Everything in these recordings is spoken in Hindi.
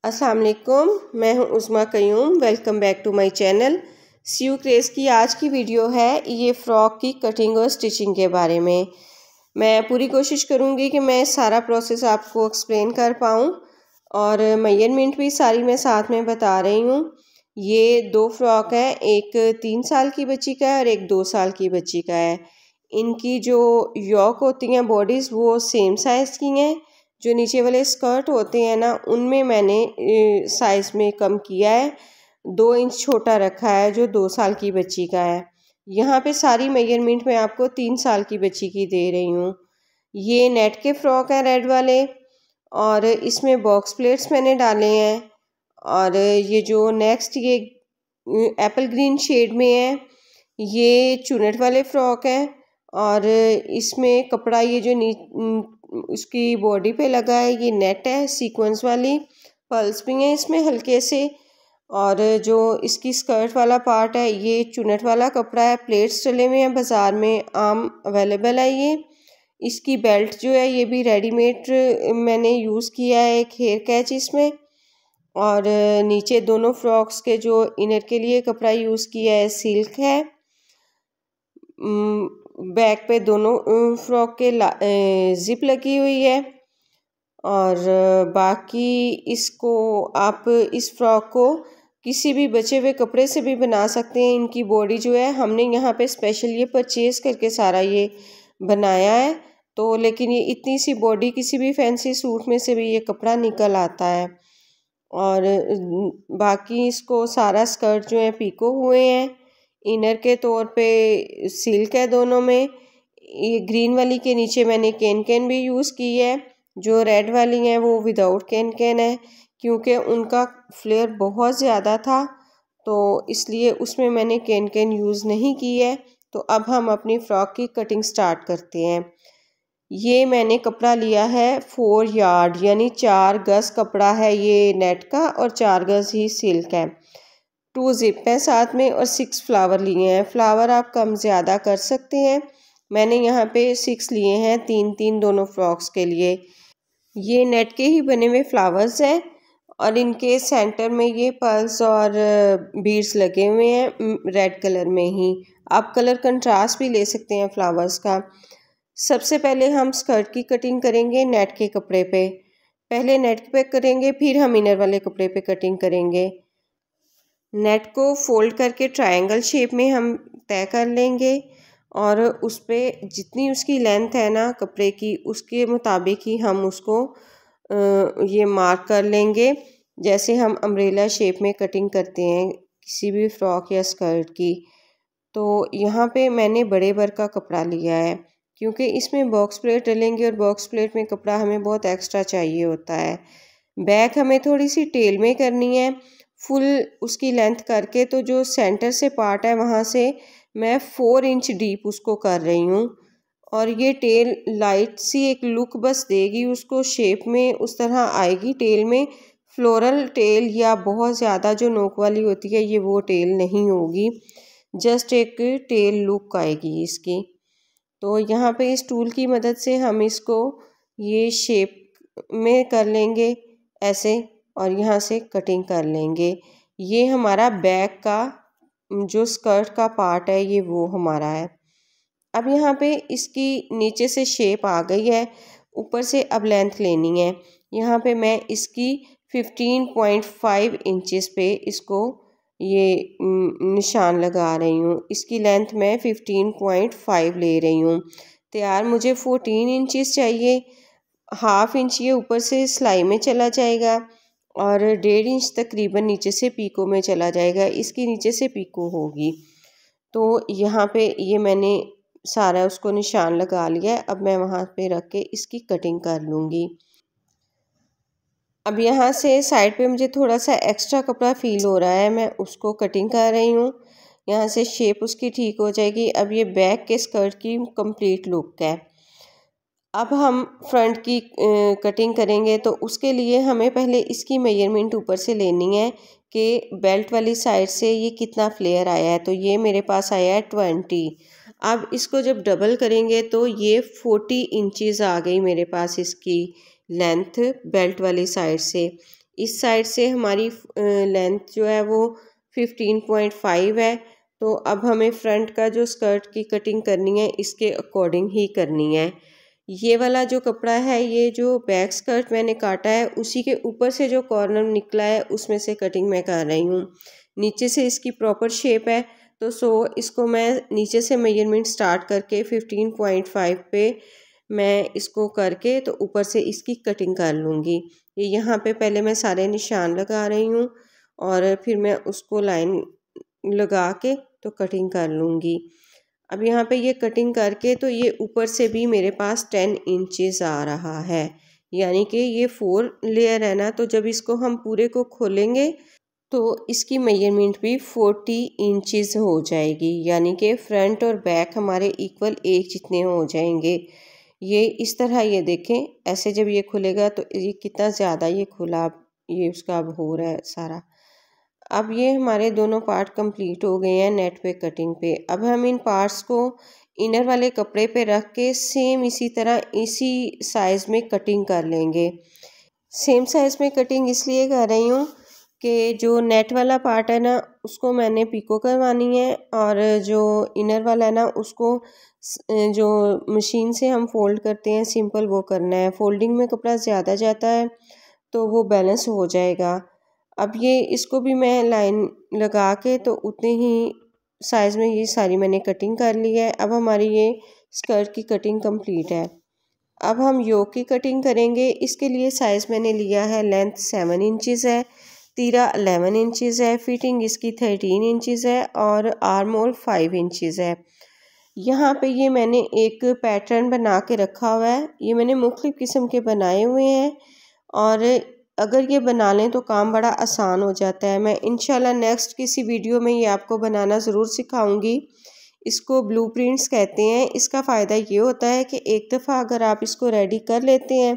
अस्सलाम वालेकुम, मैं हूं Usma Qayyum. Welcome back to my channel. सीयू क्रेज़ की आज की वीडियो है ये फ़्रॉक की कटिंग और स्टिचिंग के बारे में। मैं पूरी कोशिश करूंगी कि मैं सारा प्रोसेस आपको एक्सप्लेन कर पाऊं और मेजरमेंट भी सारी मैं साथ में बता रही हूं। ये दो फ़्रॉक है, एक 3 साल की बच्ची का है और एक 2 साल की बच्ची का है। इनकी जो योक होती हैं बॉडीज़ वो सेम साइज़ की हैं। जो नीचे वाले स्कर्ट होते हैं ना, उनमें मैंने साइज़ में कम किया है, 2 इंच छोटा रखा है जो 2 साल की बच्ची का है। यहाँ पे सारी मेजरमेंट मैं आपको 3 साल की बच्ची की दे रही हूँ। ये नेट के फ़्रॉक हैं रेड वाले और इसमें बॉक्स प्लेट्स मैंने डाले हैं। और ये जो नेक्स्ट ये एप्पल ग्रीन शेड में है, ये चुनट वाले फ़्रॉक हैं और इसमें कपड़ा ये जो उसकी बॉडी पे लगा है ये नेट है, सीक्वेंस वाली पल्स भी हैं इसमें हल्के से। और जो इसकी स्कर्ट वाला पार्ट है ये चुनट वाला कपड़ा है। प्लेट्स चले हुए हैं, बाज़ार में आम अवेलेबल है ये। इसकी बेल्ट जो है ये भी रेडीमेड मैंने यूज़ किया है, एक हेयर कैच इसमें। और नीचे दोनों फ्रॉक्स के जो इनर के लिए कपड़ा यूज़ किया है सिल्क है। बैक पे दोनों फ्रॉक के जिप लगी हुई है। और बाकी इसको आप इस फ्रॉक को किसी भी बचे हुए कपड़े से भी बना सकते हैं। इनकी बॉडी जो है हमने यहाँ पे स्पेशल ये परचेज़ करके सारा ये बनाया है, तो लेकिन ये इतनी सी बॉडी किसी भी फैंसी सूट में से भी ये कपड़ा निकल आता है। और बाकी इसको सारा स्कर्ट जो है पीको हुए हैं। इनर के तौर पे सिल्क है दोनों में। ये ग्रीन वाली के नीचे मैंने कैन भी यूज़ की है। जो रेड वाली हैं वो विदाउट कैन है, क्योंकि उनका फ्लेयर बहुत ज़्यादा था तो इसलिए उसमें मैंने कैन यूज़ नहीं की है। तो अब हम अपनी फ़्रॉक की कटिंग स्टार्ट करते हैं। ये मैंने कपड़ा लिया है 4 यार्ड, यानी 4 गज़ कपड़ा है ये नेट का और 4 गज़ ही सिल्क है। 2 जिप हैं साथ में और 6 फ्लावर लिए हैं। फ्लावर आप कम ज़्यादा कर सकते हैं। मैंने यहाँ पे 6 लिए हैं, 3-3 दोनों फ्रॉक्स के लिए। ये नेट के ही बने हुए फ्लावर्स हैं और इनके सेंटर में ये पर्ल्स और बीड्स लगे हुए हैं रेड कलर में ही। आप कलर कंट्रास्ट भी ले सकते हैं फ्लावर्स का। सबसे पहले हम स्कर्ट की कटिंग करेंगे नेट के कपड़े पे। पहले नेट पे करेंगे, फिर हम इनर वाले कपड़े पे कटिंग करेंगे। नेट को फोल्ड करके ट्रायंगल शेप में हम तय कर लेंगे और उस पर जितनी उसकी लेंथ है ना कपड़े की, उसके मुताबिक ही हम उसको ये मार्क कर लेंगे। जैसे हम अम्ब्रेला शेप में कटिंग करते हैं किसी भी फ्रॉक या स्कर्ट की। तो यहाँ पे मैंने बड़े भर का कपड़ा लिया है, क्योंकि इसमें बॉक्स प्लेट डलेंगे और बॉक्स प्लेट में कपड़ा हमें बहुत एक्स्ट्रा चाहिए होता है। बैक हमें थोड़ी सी टेल में करनी है, फुल उसकी लेंथ करके। तो जो सेंटर से पार्ट है वहाँ से मैं 4 इंच डीप उसको कर रही हूँ। और ये टेल लाइट सी एक लुक बस देगी उसको, शेप में उस तरह आएगी टेल में। फ्लोरल टेल या बहुत ज़्यादा जो नोक वाली होती है ये वो टेल नहीं होगी, जस्ट एक टेल लुक आएगी इसकी। तो यहाँ पे इस टूल की मदद से हम इसको ये शेप में कर लेंगे ऐसे और यहाँ से कटिंग कर लेंगे। ये हमारा बैक का जो स्कर्ट का पार्ट है ये वो हमारा है। अब यहाँ पे इसकी नीचे से शेप आ गई है, ऊपर से अब लेंथ लेनी है। यहाँ पे मैं इसकी 15.5 इंचेस पे इसको ये निशान लगा रही हूँ। इसकी लेंथ मैं 15.5 ले रही हूँ। तैयार मुझे 14 इंचेस चाहिए। हाफ इंच ये ऊपर से सिलाई में चला जाएगा और 1.5 इंच तकरीबन नीचे से पीको में चला जाएगा। इसकी नीचे से पीको होगी। तो यहाँ पे ये मैंने सारा उसको निशान लगा लिया है। अब मैं वहाँ पे रख के इसकी कटिंग कर लूँगी। अब यहाँ से साइड पे मुझे थोड़ा सा एक्स्ट्रा कपड़ा फील हो रहा है, मैं उसको कटिंग कर रही हूँ। यहाँ से शेप उसकी ठीक हो जाएगी। अब ये बैक के स्कर्ट की कंप्लीट लुक है। अब हम फ्रंट की कटिंग करेंगे, तो उसके लिए हमें पहले इसकी मेजरमेंट ऊपर से लेनी है कि बेल्ट वाली साइड से ये कितना फ्लेयर आया है। तो ये मेरे पास आया है 20। अब इसको जब डबल करेंगे तो ये 40 इंचेस आ गई मेरे पास इसकी लेंथ बेल्ट वाली साइड से। इस साइड से हमारी लेंथ जो है वो 15.5 है। तो अब हमें फ्रंट का जो स्कर्ट की कटिंग करनी है इसके अकॉर्डिंग ही करनी है। ये वाला जो कपड़ा है, ये जो बैक स्कर्ट मैंने काटा है उसी के ऊपर से जो कॉर्नर निकला है उसमें से कटिंग मैं कर रही हूँ। नीचे से इसकी प्रॉपर शेप है, तो इसको मैं नीचे से मेजरमेंट स्टार्ट करके 15.5 पे मैं इसको करके तो ऊपर से इसकी कटिंग कर लूँगी। ये यहाँ पे पहले मैं सारे निशान लगा रही हूँ और फिर मैं उसको लाइन लगा के तो कटिंग कर लूँगी। अब यहाँ पे ये कटिंग करके तो ये ऊपर से भी मेरे पास 10 इंचेस आ रहा है, यानी कि ये 4 लेयर है ना, तो जब इसको हम पूरे को खोलेंगे तो इसकी मेजरमेंट भी 40 इंचेस हो जाएगी, यानी कि फ्रंट और बैक हमारे इक्वल एक जितने हो जाएंगे। ये इस तरह ये देखें, ऐसे जब ये खुलेगा तो ये कितना ज़्यादा ये खुला ये उसका अब हो रहा है सारा। अब ये हमारे दोनों पार्ट कंप्लीट हो गए हैं नेट पे कटिंग पे। अब हम इन पार्ट्स को इनर वाले कपड़े पे रख के सेम इसी तरह इसी साइज़ में कटिंग कर लेंगे। सेम साइज़ में कटिंग इसलिए कर रही हूँ कि जो नेट वाला पार्ट है ना उसको मैंने पिको करवानी है, और जो इनर वाला है ना उसको जो मशीन से हम फोल्ड करते हैं सिंपल वो करना है। फोल्डिंग में कपड़ा ज़्यादा जाता है तो वो बैलेंस हो जाएगा। अब ये इसको भी मैं लाइन लगा के तो उतने ही साइज़ में ये सारी मैंने कटिंग कर ली है। अब हमारी ये स्कर्ट की कटिंग कंप्लीट है। अब हम योक की कटिंग करेंगे। इसके लिए साइज़ मैंने लिया है, लेंथ 7 इंचज़ है, तीरा 11 इंचज़ है, फिटिंग इसकी 13 इंचज़ है और आर्म होल 5 इंचज़ है। यहाँ पे ये मैंने एक पैटर्न बना के रखा हुआ है। ये मैंने मुख्तलिफ़ किस्म के बनाए हुए हैं और अगर ये बना लें तो काम बड़ा आसान हो जाता है। मैं इंशाल्लाह नेक्स्ट किसी वीडियो में ये आपको बनाना ज़रूर सिखाऊंगी। इसको ब्लूप्रिंट्स कहते हैं। इसका फ़ायदा ये होता है कि एक दफ़ा अगर आप इसको रेडी कर लेते हैं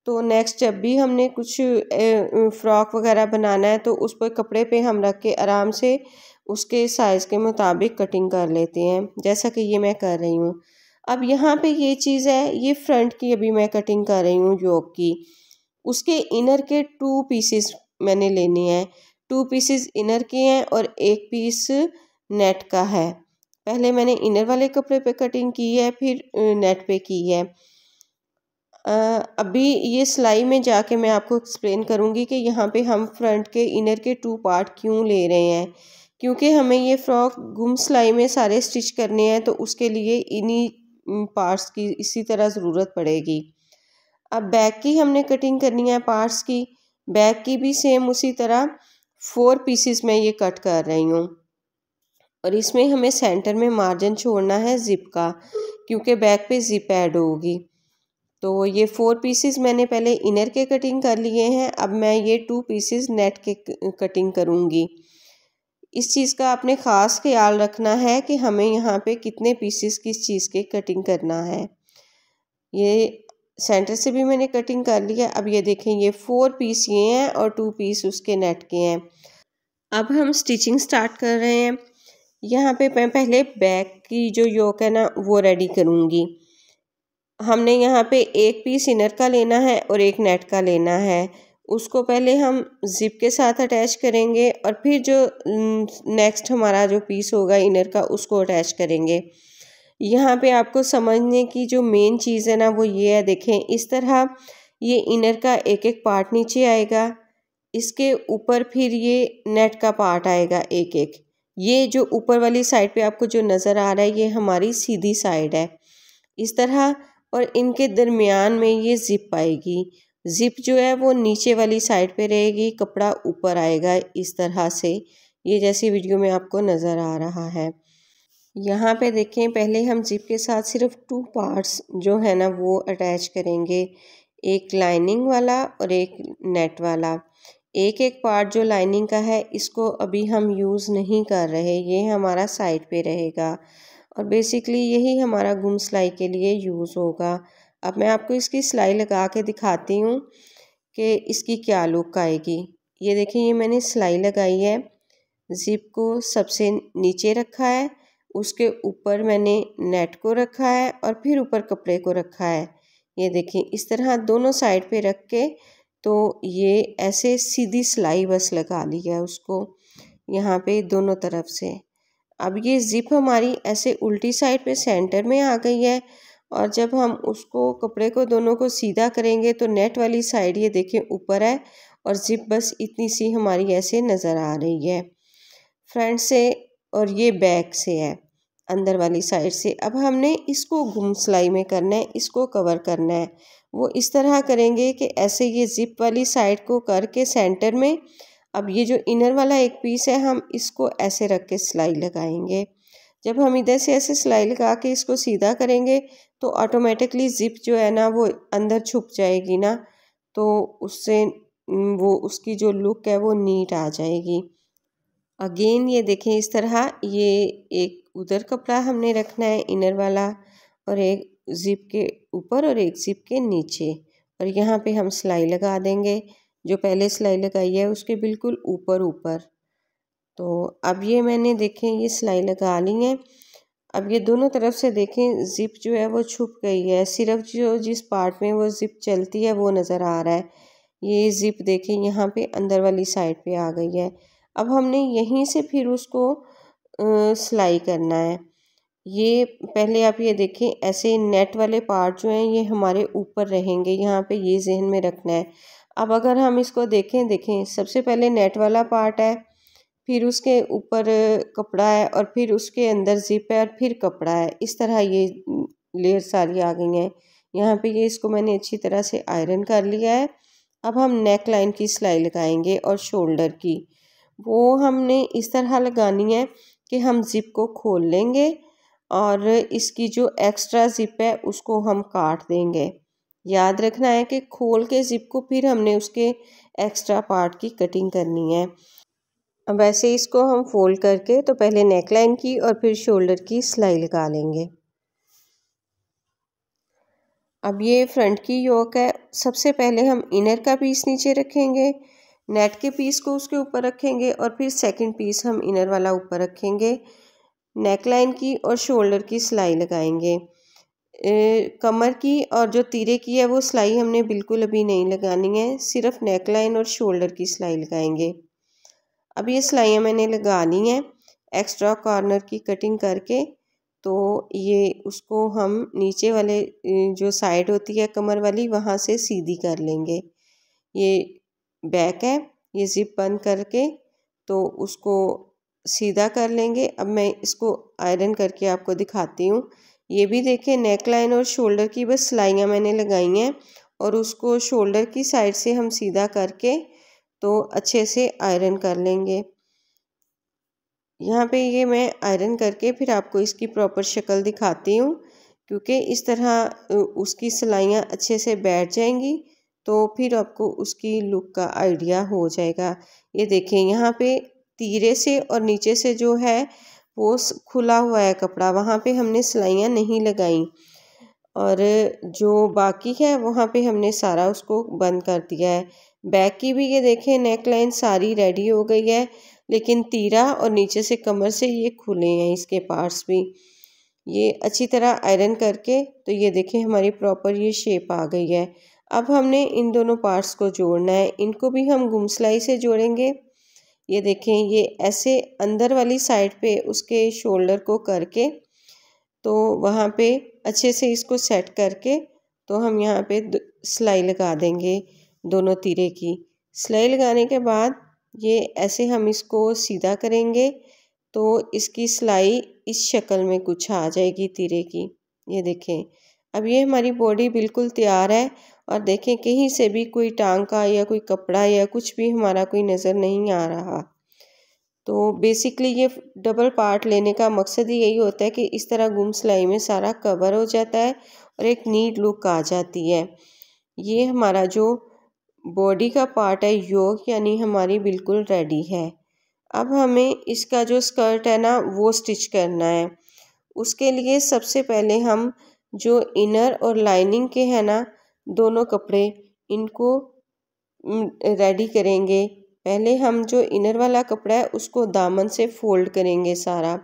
तो नेक्स्ट जब भी हमने कुछ फ़्रॉक वगैरह बनाना है तो उस पर कपड़े पे हम रख के आराम से उसके साइज़ के मुताबिक कटिंग कर लेते हैं, जैसा कि ये मैं कर रही हूँ। अब यहाँ पे ये चीज़ है, ये फ्रंट की अभी मैं कटिंग कर रही हूँ योक की। उसके इनर के 2 पीसेस मैंने लेने हैं। 2 पीसेस इनर के हैं और 1 पीस नेट का है। पहले मैंने इनर वाले कपड़े पे कटिंग की है, फिर नेट पे की है। अभी ये सिलाई में जाके मैं आपको एक्सप्लेन करूँगी कि यहाँ पे हम फ्रंट के इनर के 2 पार्ट क्यों ले रहे हैं, क्योंकि हमें ये फ़्रॉक गुम सिलाई में सारे स्टिच करने हैं तो उसके लिए इन्हीं पार्ट्स की इसी तरह ज़रूरत पड़ेगी। अब बैक की हमने कटिंग करनी है पार्ट्स की। बैक की भी सेम उसी तरह 4 पीसेस में ये कट कर रही हूँ और इसमें हमें सेंटर में मार्जिन छोड़ना है ज़िप का, क्योंकि बैक पे ज़िप ऐड होगी। तो ये 4 पीसेस मैंने पहले इनर के कटिंग कर लिए हैं। अब मैं ये 2 पीसेस नेट के कटिंग करूँगी। इस चीज़ का आपने ख़ास ख्याल रखना है कि हमें यहाँ पे कितने पीसेस किस चीज़ के कटिंग करना है। ये सेंटर से भी मैंने कटिंग कर लिया। अब ये देखें, ये 4 पीस ये हैं और 2 पीस उसके नेट के हैं। अब हम स्टिचिंग स्टार्ट कर रहे हैं। यहाँ पे मैं पहले बैक की जो योक है ना वो रेडी करूँगी। हमने यहाँ पे 1 पीस इनर का लेना है और 1 नेट का लेना है। उसको पहले हम ज़िप के साथ अटैच करेंगे और फिर जो नेक्स्ट हमारा जो पीस होगा इनर का उसको अटैच करेंगे। यहाँ पे आपको समझने की जो मेन चीज़ है ना वो ये है, देखें इस तरह ये इनर का एक एक पार्ट नीचे आएगा, इसके ऊपर फिर ये नेट का पार्ट आएगा एक एक। ये जो ऊपर वाली साइड पे आपको जो नज़र आ रहा है ये हमारी सीधी साइड है इस तरह, और इनके दरमियान में ये ज़िप आएगी। ज़िप जो है वो नीचे वाली साइड पे रहेगी, कपड़ा ऊपर आएगा इस तरह से, ये जैसी वीडियो में आपको नज़र आ रहा है। यहाँ पे देखें, पहले हम ज़िप के साथ सिर्फ 2 पार्ट्स जो है ना वो अटैच करेंगे, एक लाइनिंग वाला और एक नेट वाला। एक एक पार्ट जो लाइनिंग का है इसको अभी हम यूज़ नहीं कर रहे, ये हमारा साइड पे रहेगा और बेसिकली यही हमारा गुम सिलाई के लिए यूज़ होगा। अब मैं आपको इसकी सिलाई लगा के दिखाती हूँ कि इसकी क्या लुक आएगी। ये देखिए, ये मैंने सिलाई लगाई है, ज़िप को सबसे नीचे रखा है, उसके ऊपर मैंने नेट को रखा है और फिर ऊपर कपड़े को रखा है। ये देखिए इस तरह दोनों साइड पे रख के तो ये ऐसे सीधी सिलाई बस लगा ली है उसको यहाँ पे दोनों तरफ से। अब ये ज़िप हमारी ऐसे उल्टी साइड पे सेंटर में आ गई है और जब हम उसको कपड़े को दोनों को सीधा करेंगे तो नेट वाली साइड ये देखें ऊपर है और ज़िप बस इतनी सी हमारी ऐसे नज़र आ रही है फ्रंट से और ये बैक से है अंदर वाली साइड से। अब हमने इसको घुम सिलाई में करना है, इसको कवर करना है। वो इस तरह करेंगे कि ऐसे ये ज़िप वाली साइड को करके सेंटर में, अब ये जो इनर वाला एक पीस है हम इसको ऐसे रख के सिलाई लगाएंगे। जब हम इधर से ऐसे सिलाई लगा के इसको सीधा करेंगे तो ऑटोमेटिकली ज़िप जो है ना वो अंदर छुप जाएगी ना, तो उससे वो उसकी जो लुक है वो नीट आ जाएगी। अगेन ये देखें इस तरह ये एक उधर कपड़ा हमने रखना है इनर वाला और एक ज़िप के ऊपर और एक ज़िप के नीचे, और यहाँ पे हम सिलाई लगा देंगे जो पहले सिलाई लगाई है उसके बिल्कुल ऊपर ऊपर। तो अब ये मैंने देखें ये सिलाई लगा ली है। अब ये दोनों तरफ से देखें ज़िप जो है वो छुप गई है, सिर्फ जो जिस पार्ट में वो ज़िप चलती है वो नज़र आ रहा है। ये ज़िप देखें यहाँ पे अंदर वाली साइड पे आ गई है। अब हमने यहीं से फिर उसको सिलाई करना है। ये पहले आप ये देखें ऐसे नेट वाले पार्ट जो हैं ये हमारे ऊपर रहेंगे, यहाँ पे ये जहन में रखना है। अब अगर हम इसको देखें सबसे पहले नेट वाला पार्ट है, फिर उसके ऊपर कपड़ा है और फिर उसके अंदर ज़िप है और फिर कपड़ा है। इस तरह ये लेयर सारी आ गई हैं। यहाँ पे ये इसको मैंने अच्छी तरह से आयरन कर लिया है। अब हम नेक लाइन की सिलाई लगाएंगे और शोल्डर की, वो हमने इस तरह लगानी है कि हम ज़िप को खोल लेंगे और इसकी जो एक्स्ट्रा ज़िप है उसको हम काट देंगे। याद रखना है कि खोल के ज़िप को फिर हमने उसके एक्स्ट्रा पार्ट की कटिंग करनी है। अब ऐसे इसको हम फोल्ड करके तो पहले नेकलाइन की और फिर शोल्डर की सिलाई लगा लेंगे। अब ये फ्रंट की योक है, सबसे पहले हम इनर का पीस नीचे रखेंगे, नेट के पीस को उसके ऊपर रखेंगे और फिर सेकंड पीस हम इनर वाला ऊपर रखेंगे। नेकलाइन की और शोल्डर की सिलाई लगाएंगे। कमर की और जो तीरे की है वो सिलाई हमने बिल्कुल अभी नहीं लगानी है, सिर्फ नेकलाइन और शोल्डर की सिलाई लगाएंगे। अब ये सिलाइयाँ मैंने लगा ली हैं एक्स्ट्रा कॉर्नर की कटिंग करके, तो ये उसको हम नीचे वाले जो साइड होती है कमर वाली वहाँ से सीधी कर लेंगे। ये बैक है, ये ज़िप बंद करके तो उसको सीधा कर लेंगे। अब मैं इसको आयरन करके आपको दिखाती हूँ। ये भी देखें नेक लाइन और शोल्डर की बस सिलाइयाँ मैंने लगाई हैं और उसको शोल्डर की साइड से हम सीधा करके तो अच्छे से आयरन कर लेंगे। यहाँ पे ये मैं आयरन करके फिर आपको इसकी प्रॉपर शक्ल दिखाती हूँ, क्योंकि इस तरह उसकी सिलाइयाँ अच्छे से बैठ जाएंगी तो फिर आपको उसकी लुक का आइडिया हो जाएगा। ये देखें यहाँ पे तीरे से और नीचे से जो है वो खुला हुआ है कपड़ा, वहाँ पे हमने सिलाइयाँ नहीं लगाई और जो बाकी है वहाँ पे हमने सारा उसको बंद कर दिया है। बैक की भी ये देखें नेक लाइन सारी रेडी हो गई है, लेकिन तीरा और नीचे से कमर से ये खुले हैं इसके पार्ट्स भी। ये अच्छी तरह आयरन करके तो ये देखें हमारी प्रॉपर ये शेप आ गई है। अब हमने इन दोनों पार्ट्स को जोड़ना है, इनको भी हम गुम सिलाई से जोड़ेंगे। ये देखें ये ऐसे अंदर वाली साइड पे उसके शोल्डर को करके तो वहाँ पे अच्छे से इसको सेट करके तो हम यहाँ पे सिलाई लगा देंगे दोनों तीरे की। सिलाई लगाने के बाद ये ऐसे हम इसको सीधा करेंगे तो इसकी सिलाई इस शक्ल में कुछ आ जाएगी तीरे की। ये देखें अब ये हमारी बॉडी बिल्कुल तैयार है और देखें कहीं से भी कोई टांग का या कोई कपड़ा या कुछ भी हमारा कोई नज़र नहीं आ रहा। तो बेसिकली ये डबल पार्ट लेने का मकसद ही यही होता है कि इस तरह गुम सिलाई में सारा कवर हो जाता है और एक नीट लुक आ जाती है। ये हमारा जो बॉडी का पार्ट है योक यानी हमारी बिल्कुल रेडी है। अब हमें इसका जो स्कर्ट है ना वो स्टिच करना है। उसके लिए सबसे पहले हम जो इनर और लाइनिंग के हैं ना दोनों कपड़े इनको रेडी करेंगे। पहले हम जो इनर वाला कपड़ा है उसको दामन से फोल्ड करेंगे सारा,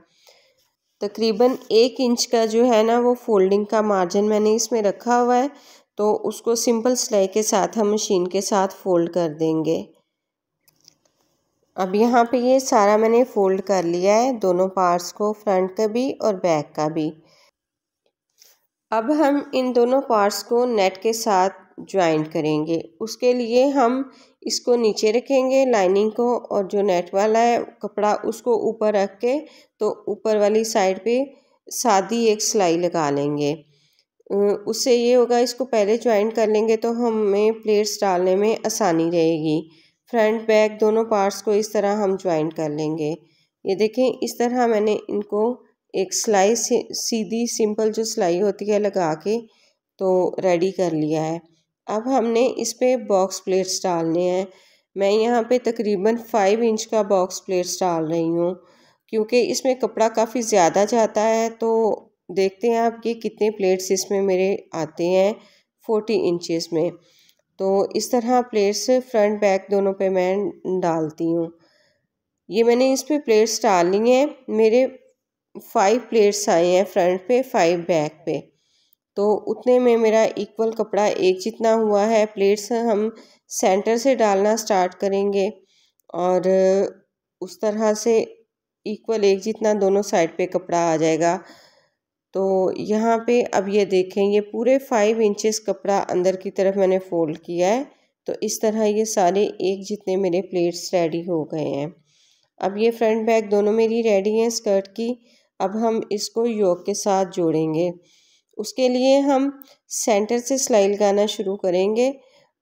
तकरीबन 1 इंच का जो है ना वो फोल्डिंग का मार्जिन मैंने इसमें रखा हुआ है तो उसको सिंपल सिलाई के साथ हम मशीन के साथ फ़ोल्ड कर देंगे। अब यहाँ पे ये सारा मैंने फ़ोल्ड कर लिया है, दोनों पार्ट्स को, फ्रंट का भी और बैक का भी। अब हम इन दोनों पार्ट्स को नेट के साथ ज्वाइंट करेंगे। उसके लिए हम इसको नीचे रखेंगे लाइनिंग को, और जो नेट वाला है कपड़ा उसको ऊपर रख के तो ऊपर वाली साइड पे सादी एक सिलाई लगा लेंगे। उससे ये होगा, इसको पहले ज्वाइंट कर लेंगे तो हमें प्लेट्स डालने में आसानी रहेगी। फ्रंट बैक दोनों पार्ट्स को इस तरह हम ज्वाइंट कर लेंगे। ये देखें, इस तरह मैंने इनको एक सिलाई सीधी सिंपल जो सिलाई होती है लगा के तो रेडी कर लिया है। अब हमने इस पे बॉक्स प्लेट्स डालने हैं। मैं यहाँ पे तकरीबन 5 इंच का बॉक्स प्लेट्स डाल रही हूँ, क्योंकि इसमें कपड़ा काफ़ी ज़्यादा जाता है। तो देखते हैं आप कि कितने प्लेट्स इसमें मेरे आते हैं 40 इंचेस में। तो इस तरह प्लेट्स फ्रंट बैक दोनों पे मैं डालती हूँ। ये मैंने इस पे प्लेट्स डाल ली हैं। मेरे 5 प्लेट्स आए हैं फ्रंट पे, 5 बैक पे। तो उतने में मेरा इक्वल कपड़ा एक जितना हुआ है। प्लेट्स हम सेंटर से डालना स्टार्ट करेंगे और उस तरह से इक्वल एक जितना दोनों साइड पे कपड़ा आ जाएगा। तो यहाँ पे अब ये देखें, ये पूरे 5 इंचेस कपड़ा अंदर की तरफ मैंने फ़ोल्ड किया है। तो इस तरह ये सारे एक जितने मेरे प्लेट्स रेडी हो गए हैं। अब ये फ्रंट बैक दोनों मेरी रेडी हैं स्कर्ट की। अब हम इसको योक के साथ जोड़ेंगे। उसके लिए हम सेंटर से सिलाई लगाना शुरू करेंगे,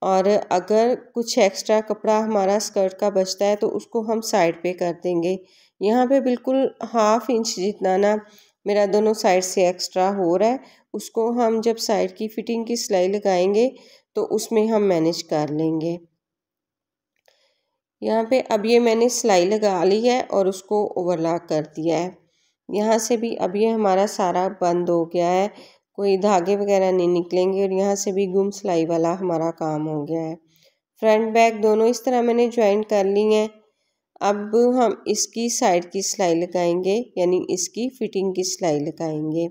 और अगर कुछ एक्स्ट्रा कपड़ा हमारा स्कर्ट का बचता है तो उसको हम साइड पे कर देंगे। यहाँ पे बिल्कुल 1/2 इंच जितना ना मेरा दोनों साइड से एक्स्ट्रा हो रहा है, उसको हम जब साइड की फिटिंग की सिलाई लगाएंगे तो उसमें हम मैनेज कर लेंगे। यहाँ पे अब ये मैंने सिलाई लगा ली है और उसको ओवरलॉक कर दिया है। यहाँ से भी अब ये हमारा सारा बंद हो गया है, कोई धागे वगैरह नहीं निकलेंगे, और यहाँ से भी गुम सिलाई वाला हमारा काम हो गया है। फ्रंट बैक दोनों इस तरह मैंने ज्वाइंट कर ली हैं। अब हम इसकी साइड की सिलाई लगाएंगे, यानी इसकी फिटिंग की सिलाई लगाएंगे।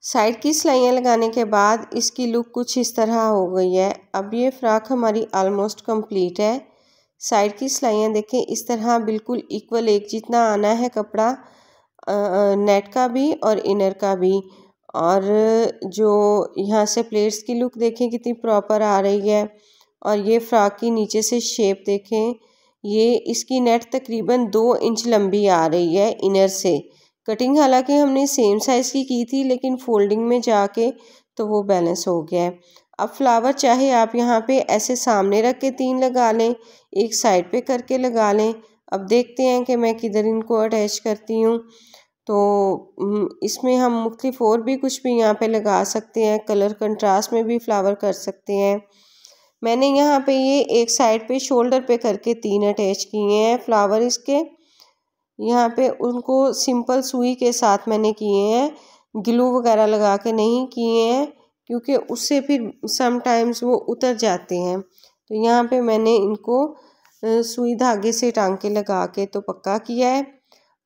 साइड की सिलाइयाँ लगाने के बाद इसकी लुक कुछ इस तरह हो गई है। अब ये फ़्रॉक हमारी ऑलमोस्ट कंप्लीट है। साइड की सिलाइयाँ देखें, इस तरह बिल्कुल इक्वल एक जितना आना है कपड़ा, नेट का भी और इनर का भी। और जो यहाँ से प्लेट्स की लुक देखें कितनी प्रॉपर आ रही है। और ये फ़्रॉक की नीचे से शेप देखें, ये इसकी नेट तकरीबन 2 इंच लंबी आ रही है इनर से। कटिंग हालांकि हमने सेम साइज़ की थी, लेकिन फोल्डिंग में जाके तो वो बैलेंस हो गया है। अब फ्लावर चाहे आप यहाँ पे ऐसे सामने रख के 3 लगा लें, एक साइड पे करके लगा लें। अब देखते हैं कि मैं किधर इनको अटैच करती हूँ। तो इसमें हम मुख्तलिफ और भी कुछ भी यहाँ पे लगा सकते हैं, कलर कंट्रास्ट में भी फ्लावर कर सकते हैं। मैंने यहाँ पे ये एक साइड पे शोल्डर पे करके 3 अटैच किए हैं फ्लावर इसके। यहाँ पे उनको सिंपल सुई के साथ मैंने किए हैं, ग्लू वगैरह लगा के नहीं किए हैं, क्योंकि उससे फिर समटाइम्स वो उतर जाते हैं। तो यहाँ पे मैंने इनको सुई धागे से टांके लगा के तो पक्का किया है।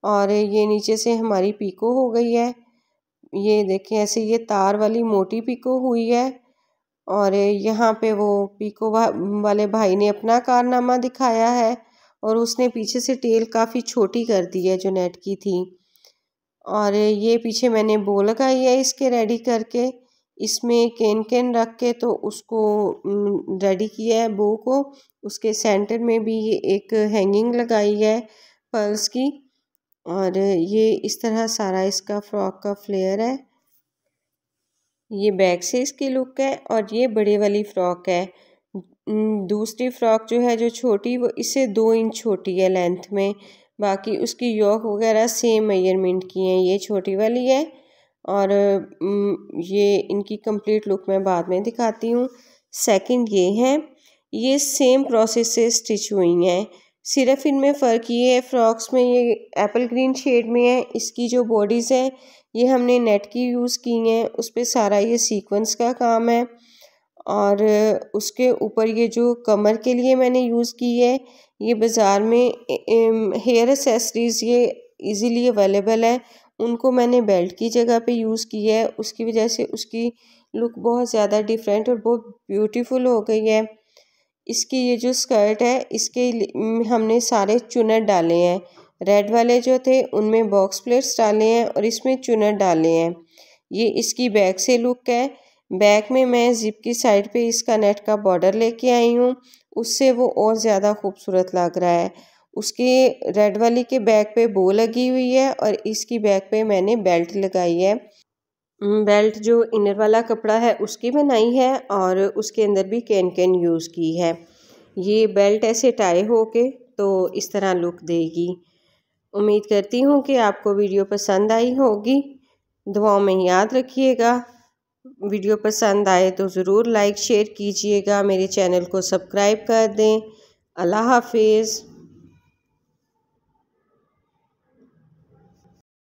और ये नीचे से हमारी पीको हो गई है। ये देखें, ऐसे ये तार वाली मोटी पीको हुई है। और यहाँ पे वो पीको वाले भाई ने अपना कारनामा दिखाया है, और उसने पीछे से टेल काफ़ी छोटी कर दी है जो नेट की थी। और ये पीछे मैंने बो लगाई है इसके रेडी करके, इसमें केन रख के तो उसको रेडी किया है बो को। उसके सेंटर में भी ये एक हैंगिंग लगाई है पर्ल्स की। और ये इस तरह सारा इसका फ्रॉक का फ्लेयर है। ये बैक से इसकी लुक है, और ये बड़े वाली फ़्रॉक है। दूसरी फ़्रॉक जो है जो छोटी, वो इससे 2 इंच छोटी है लेंथ में। बाकी उसकी योक वगैरह सेम मेजरमेंट की हैं। ये छोटी वाली है, और ये इनकी कंप्लीट लुक मैं बाद में दिखाती हूँ। सेकंड ये है, ये सेम प्रोसेस से स्टिच हुई हैं, सिर्फ इनमें फ़र्क ये है, फ़्रॉक्स में ये एप्पल ग्रीन शेड में है। इसकी जो बॉडीज़ है ये हमने नेट की यूज़ की हैं, उस पर सारा ये सीक्वेंस का काम है। और उसके ऊपर ये जो कमर के लिए मैंने यूज़ की है, ये बाज़ार में हेयर एक्सेसरीज़ ये इजीली अवेलेबल है, उनको मैंने बेल्ट की जगह पे यूज़ की है। उसकी वजह से उसकी लुक बहुत ज़्यादा डिफरेंट और बहुत ब्यूटीफुल हो गई है। इसकी ये जो स्कर्ट है इसके हमने सारे चुनर डाले हैं। रेड वाले जो थे उनमें बॉक्स प्लेट्स डाले हैं और इसमें चुनर डाले हैं। ये इसकी बैक से लुक है। बैक में मैं जिप की साइड पे इसका नेट का बॉर्डर लेके आई हूँ, उससे वो और ज़्यादा खूबसूरत लग रहा है। उसके रेड वाली के बैक पे बो लगी हुई है और इसकी बैक पे मैंने बेल्ट लगाई है। बेल्ट जो इनर वाला कपड़ा है उसकी बनाई है और उसके अंदर भी कैन कैन यूज़ की है। ये बेल्ट ऐसे टाई होके तो इस तरह लुक देगी। उम्मीद करती हूँ कि आपको वीडियो पसंद आई होगी। दुआओं में याद रखिएगा। वीडियो पसंद आए तो ज़रूर लाइक शेयर कीजिएगा। मेरे चैनल को सब्सक्राइब कर दें। अल्लाह हाफिज़।